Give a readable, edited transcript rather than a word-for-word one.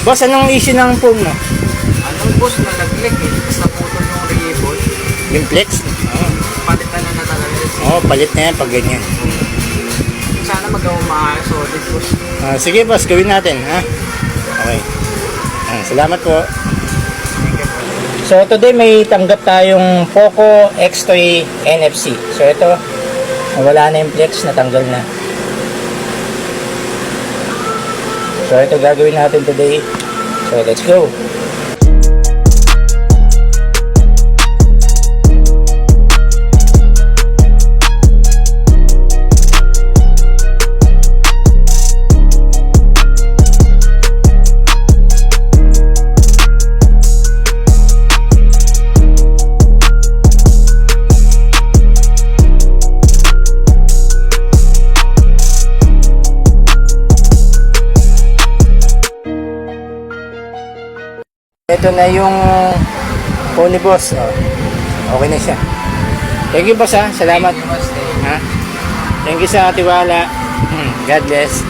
Boss, anong issue ng phone mo? Ano boss, nalaglag eh. Tapos naputol yung ribbon. Yung flex? Palitan na talaga. Oo, palit na yan pag ganyan. Sana magawa maayos solid boss. Sige boss, gawin natin, ha? Okay. Salamat po. So today may tanggap tayong Poco X3 NFC. So ito, nawala na yung flex, natanggal na. So ito gagawin natin today. So let's go. Ito na yung phone ni boss. Okay na siya. Thank you boss ha. Salamat. Ha? Thank you sa tiwala. God bless.